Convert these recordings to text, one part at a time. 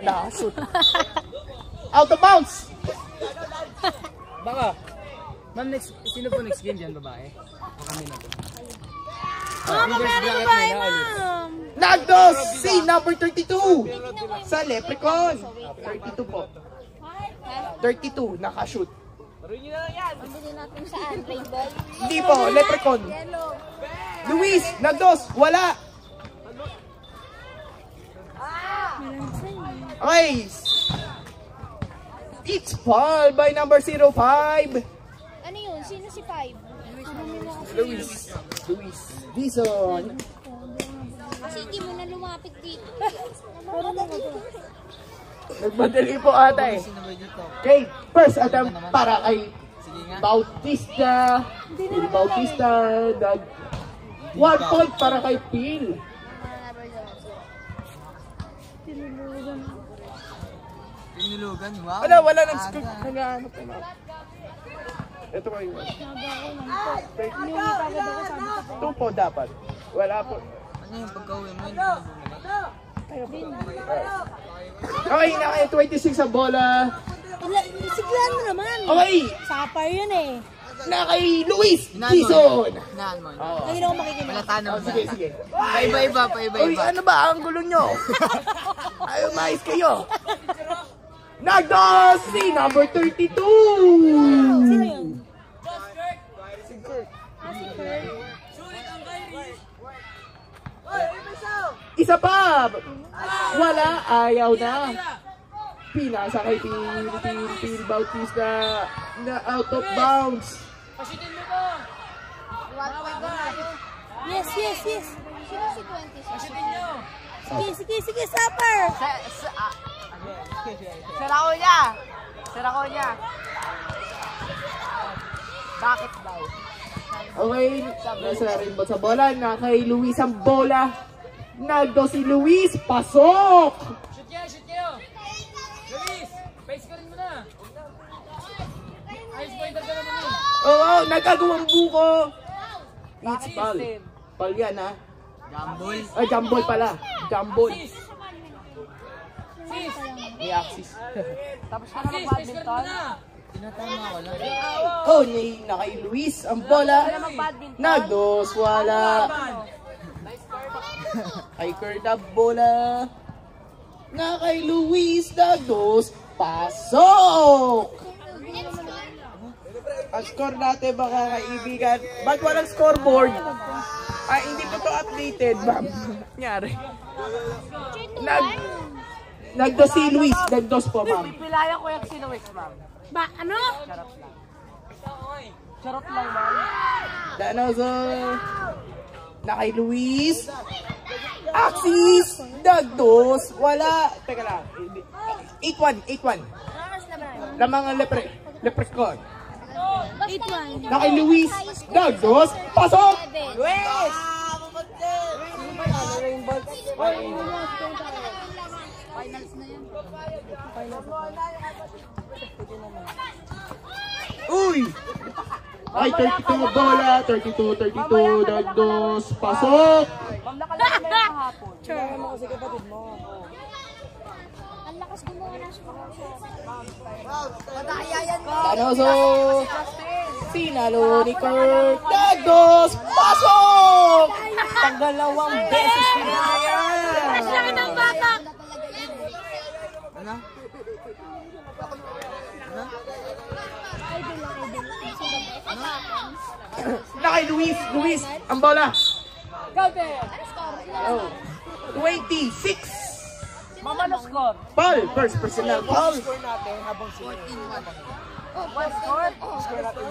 Nakashoot. Out of bounds! Baka. Ma'am, sino po next game dyan, babae? O kami na po? Meron babae, ma'am. Nagdos! Si number 32! Sa Leprechaun. 32 po. 32, nakashoot. Pabili natin saan? Rainbow? Hindi po, Leprechaun. Luis, Nagdos, wala. Okay. It's foul by number 05. Ano yun? Sino si 5? Luis Dizon. Kasi hindi mo na lumapit dito. Nagmadali po ata eh. Okay, first attempt para kay Bautista. Phil Bautista. 1 point para kay Phil. Tinulugan, wow. Wala nag-scoop. Nag-ano pa na. Ito po yung 2 po dapat. Wala po. Ano yung pagka-uwi mo yun? Okay, na kayo 26 ang bola. Siglan mo naman. Okay, Sapar yun eh. na kay Luis Dizon. Naan mo. Hindi na ako makikinig. Malata na mo. Sige. Paiba-iba. Uy, ano ba ang gulo nyo? Ayaw mais kayo. Nagdos si number 32. Sino yun? Si Kurt. Isa pa. Wala, ayaw na. Pinasa kay Phil Bautista na out of bounds. Yes. Sino si 20? Sige, Sapar. Sarako niya. Bakit daw? Okay, nasa rin sa bola na kay Luis ang bola. Nagdo si Luis, pasok! Shoot kayo! Luis, face ko rin mo na. Ice pointer ka naman eh. Oo, nagkagawang buko. It's ball. Ball yan ha. Jambol. Ay, jambol pala. Jambol. Sis! May axis. Tapos ka na mag-badminton? Tinatama ko lang. Oh, na kay Luis ang bola. Nagdos, wala. Kay Kurt ang bola. Na kay Luis, nagdos, pasok! Ang score natin mga kaibigan. Ba't walang scoreboard? Ay, hindi po to updated, ma'am. Nangyari. Nagdos si Luis. Nagdos po, ma'am. Pilaya ko yung si Luis, ma'am. Ba, ano? Charot lang, ma'am. Danoso. Na kay Luis. Axis. Nagdos. Wala. Teka lang. 8-1. Lamang ang Leprechaun. 8-1. Na kay Luis. Nagdos. Pasok! Luis! Uy! Ay, 32 bola. 32. Nagdos. Pasok! Ma'am, nakalala na yung kahapon. Sure. Mo kasi kapatid mo. Ang lakas gumawa ng score. Danoso. Sinalo ni Kurt. Nagdos. Pasok! Pagdalawang beses pinaya. Crush lang itong bata. Ano? Na kay Luis. Ang bola. Go there! Oh. 26. Mama, no score? Paul. First personal foul. Score natin habang 14-1. What score? Score natin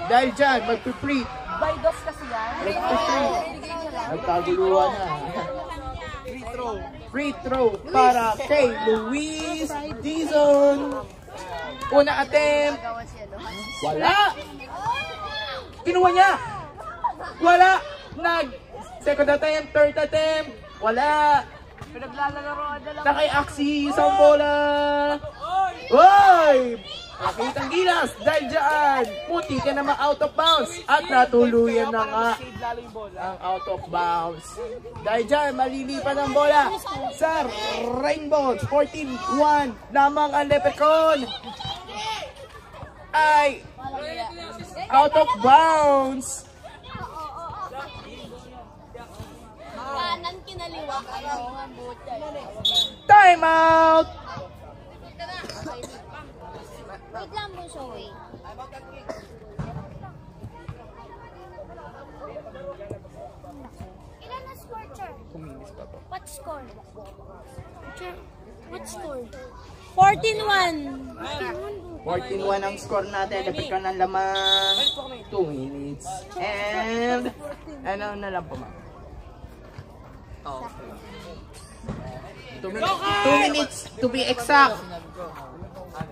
1. Dahil dyan, magpipre. By dos kasi yan. Magpipre. Nagkaguluhan na. Free throw para kay Luis Dizon. Una attempt. Wala. Kinuha niya. Wala. Second attempt, third attempt. Wala. Pinaglalaro na lang. Na kay Axis ang bola. Oy! Nakitang gilas dahil dyan, puti ka naman out of bounds at natuluyan na nga ang out of bounds. Dahil dyan, malilipan ang bola sa Rainbow. 14-1 lamang ang Leprechaun ay out of bounds. Kanan kinaliwa. Time out! Wait lang mo, Zoe. Ilan na score, Char? What score? Char, what score? 14-1. 14-1 ang score natin. Leprechaun ng lamang 2 minutes. And ano na lang po, ma'am? 2 minutes to be exact.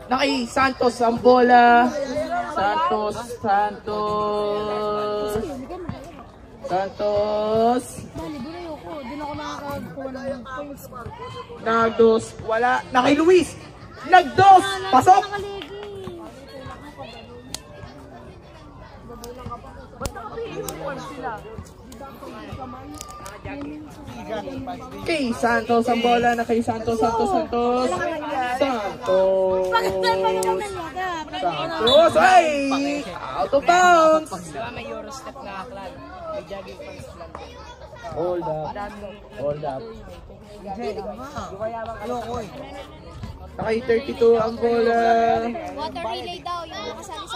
Naki Santos ang bola. Santos. Bali, bunayo ko. Doon ako nakakakuha ng points. Nagdos. Wala. Naki Luis. Nagdos. Pasok. Kay Santos ang bola na kay Santos. Santos. Ay! Out of bounds! May Eurostep na aklan. May jogging pants lang. Hold up. Nakay 32 ang bola. Water relay daw, yung nakasali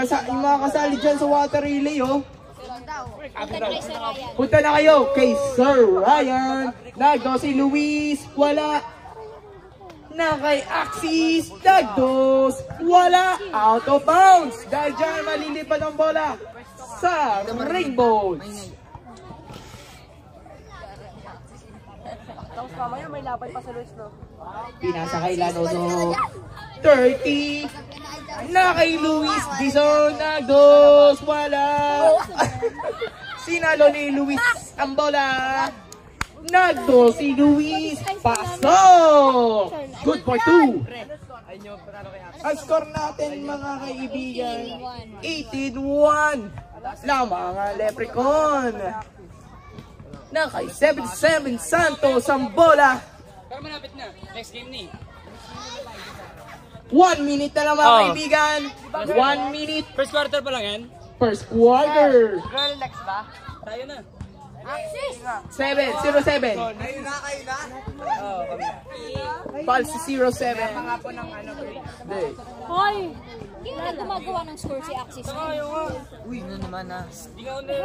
sa Yung mga kasali dyan sa water relay, oh. Punta na kay Sir Ryan. Punta na kayo kay Sir Ryan. Nagdo si Luis. Wala. Na kay Axis. Nagdos. Wala. Out of bounds. Dahil dyan malilipad ang bola sa Rainbows. Tapos mamaya may lapay pa sa Luis, no? Pinasa kay Lanono. 30. Na kay Luis Dizon. Nagdos. Wala. Sinalo ni Luis ang bola. Nagdos si Luis. Pasok. Good for 2. Ang score natin mga kaibigan, 18-1 lamang ang Leprechaun. Na kay 77 Santos ang bola. Pero malapit na. Next game ni. 1 minute na lang mga kaibigan. 1 minute. First quarter pa lang yan? First quarter. Girl next ba? Tayo na. 7-0-7. Oo, kami. Pulse 0-7. Mga po ng ano, break. Hindi. Hoy! Hindi na gumagawa ng score si Axis. Tayo nga. Uy, ano naman ah. Di nga under.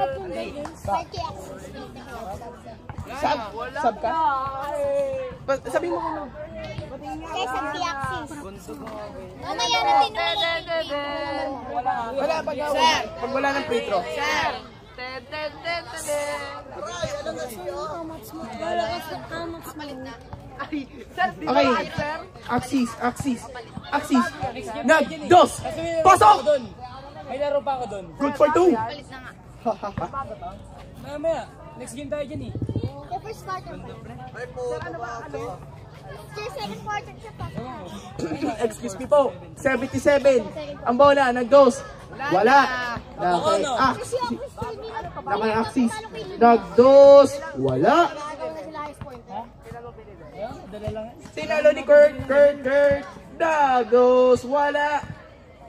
Start kay Axis. Sub ka? Sabi mo ko. Kay Santi Axis. Mamaya na tinuloy. Wala pag wala ng free throw. Okay. Axis. Nagdos. Pasok. May laro pa ako doon. Good for 2. Mamaya, next game tayo dyan eh. Kay first quarter pa. Kay second quarter siya pa. Excuse me po. 77. Ang bola. Nagdos. Wala. Nakay Axis. Nagdos. Wala. Sinalo ni Kurt. Nagdos. Wala.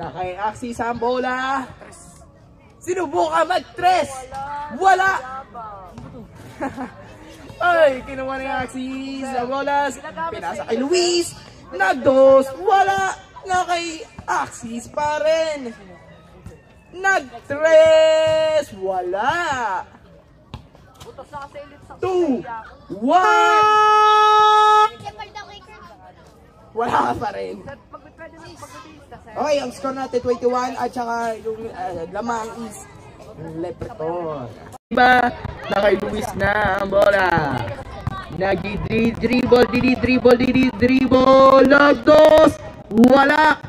Nakay Axis ang bola. Sinubukan mag-tres. Wala. Ay, kinuha ni Axis ang bola. Pinasa kay Luis. Nagdos. Wala. Nakay Axis pa rin. Nag-tres! Wala! 2! 1! Wala pa rin. Okay, ang score natin 21 at saka yung lamang is Leprechaun. Diba? Nakay Luis na ang bola. Nag-dribble. Nagdos! Wala!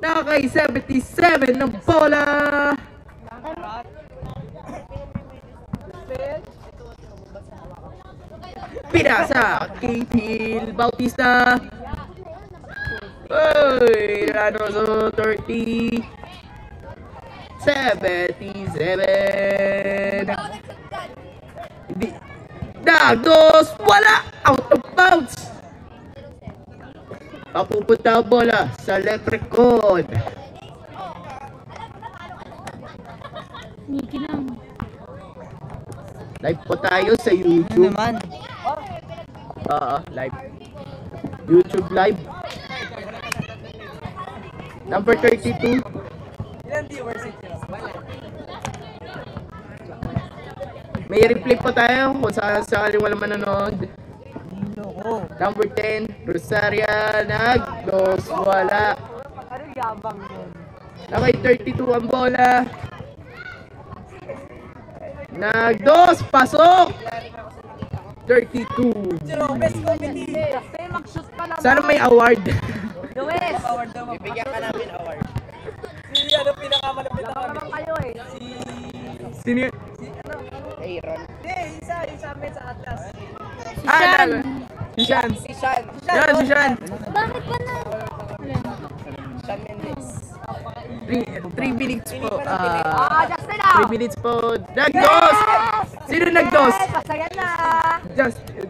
Nakay 77 ng bola. Pinasa kay Phil Bautista. Uy, Lanoso 30. 77. Hindi. Dagdos! Wala! Out of bounds! Papupunta ang bola sa Leprechaun. Niki lang. Live po tayo sa YouTube. Live. YouTube live. Number 32. Ilan viewers ito? Wala. May replay po tayo kung sakaling wala manonood. Number 10, Rosaria, Nagdos, wala. Ano yabang yun? Nakay 32 ang bola. Nagdos, pasok! 32. Pero best comedy. Kasi mag-shoot ka naman. Sana may award. Luis! Award daw. Bibigyan ka namin award. Si ano pinakamalapit na kami? Kayo eh. Sino yun? Aaron. Hindi, isa amin sa Atlas. Si Shan. Si Sean. Yan, si Shan. Bakit ba na? Sean Mendes. 3 minutes po. Justin ah! 3 minutes po. Nagdos! Sino nagdos? Masaya na! Justin.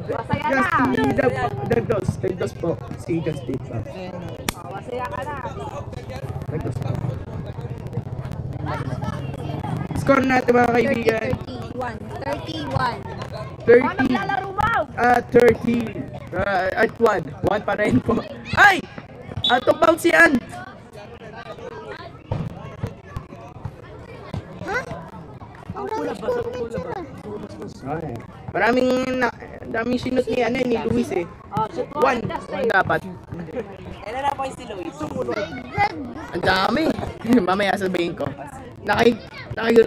Nagdos. Nagdos po. Si Justin po. Masaya ka na. Nagdos po. Score natin mga kaibigan. 31. 30. Lalaro mo! 30. At 1. 1 pa rin po. Ay! Out of bounds yan! Ay. Daming sinot ni Luis eh. 1 dapat. Kailan na po yung si Luis? Ang dami. Mamaya sabihin ko.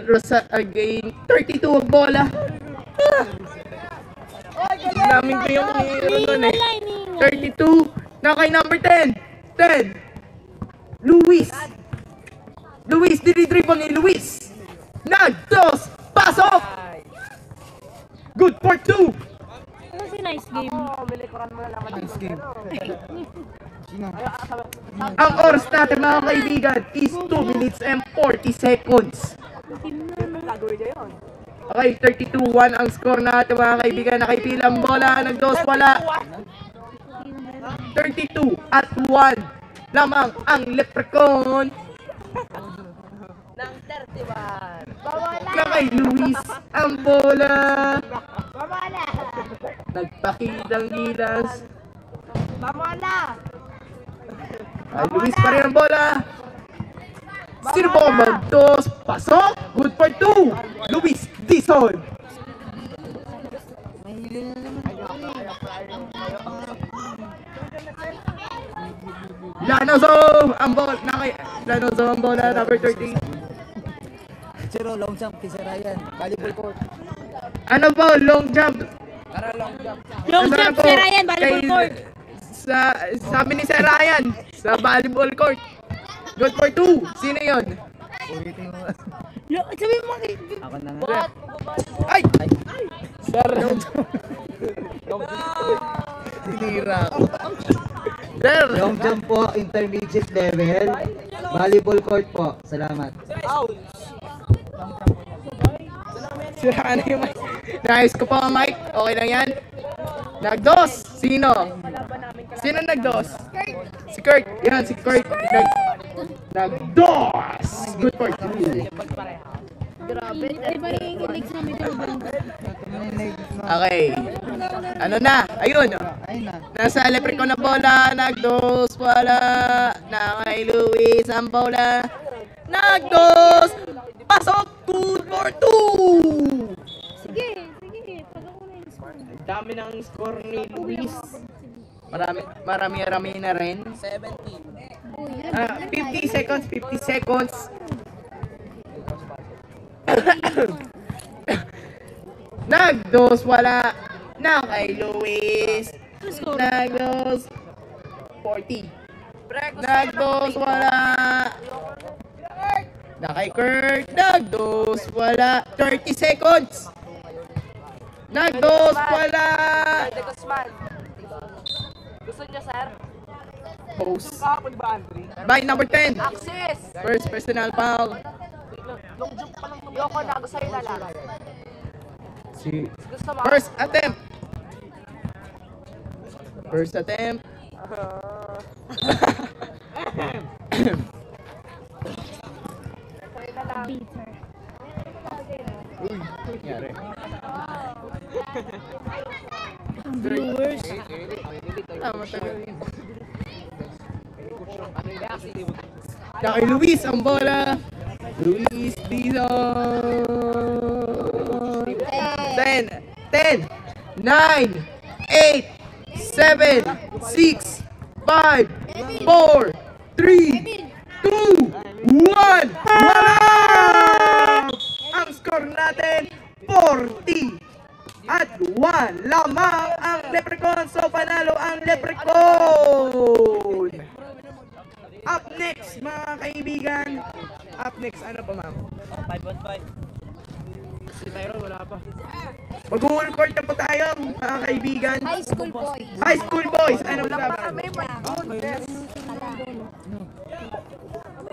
Rosa again. 32 ang bola. Ang daming ko yung nun eh. 32. Nakay number 10. 10. Luis. Dinidribble ni Luis. Nagdos. Pasok. Good for 2. Kasi nice game. Milikuran mo na lang. Nice game. Ang oras natin mga kaibigan is 2 minutes and 40 seconds. Gagawin niya yun. Okay, 32-1 ang score natin mga kaibigan. Nakipilang bola, nagdos wala. 32 at 1 lamang ang Leprechaun. Nang 31. Kay Luis ang bola. Mamala! Nagpakitang gilas. Mamala! Ay, Luis pa rin ang bola. Sino po magdos? Pasok. Good for 2. Luis Dizon. Lanoso ang bola. Lanoso ang bola. Number 30. Zero, long jump, kisa Ryan. Volleyball court. Ano po? Long jump. Tara, long jump. Long Ano jump po? si Ryan, volleyball Kay- court. Sabi ni Sir Ryan sa volleyball court. Good for 2. Sino yun? Sabi mo, Ako na nga. Ay! Sir, Tinira ako. Sir! Long jump po, intermediate level. Volleyball court po. Salamat. Sira na yung mic. Nice ko po ang mic. Okay lang yan. Nagdos! Sino? Sino nagdos? Si Kurt. Yan, si Kurt. Nagdos! Good for 2. ay ba yung legs namin ito? Okay. Ano na? Ayun. Nasa Leprechaun na bola. Nagdos. Wala. Na kay Luis ang bola. Nagdos! Pasok! Good for 2! Sige. Pag ako na yung score. Dami ng score ni Luis. Marami na rin. 17. 50 seconds, 50 seconds. Nagdos, wala. Na kay Luis. Nagdos. 40. Nagdos, wala. Na kay Kurt. Nagdos, wala. 30 seconds. Nagdos, wala. Guzman. Gusto niyo, sir? Post. Kahapon ba, Andre? By number 10. Axis! First personal foul. Yoko na, gusto sa'yo na lang. Si Gusto mo? First attempt. First attempt. Bitter. Uy, nangyari. Viewers. Matagal yun. Kaya kay Luis ang bola. Luis dito. 10, 10, 9, 8, 7, 6, 5, 4, 3, 2, 1. Wala! Ang score natin, 40. At 1 lamang ang Leprechaun. So panalo ang Leprechaun. Up next mga kaibigan. Up next, ano pa ma'am? 5-1-5. Si Tyron wala pa. Mag-full court na po tayo mga kaibigan. High school boys. High school boys, ano ba? May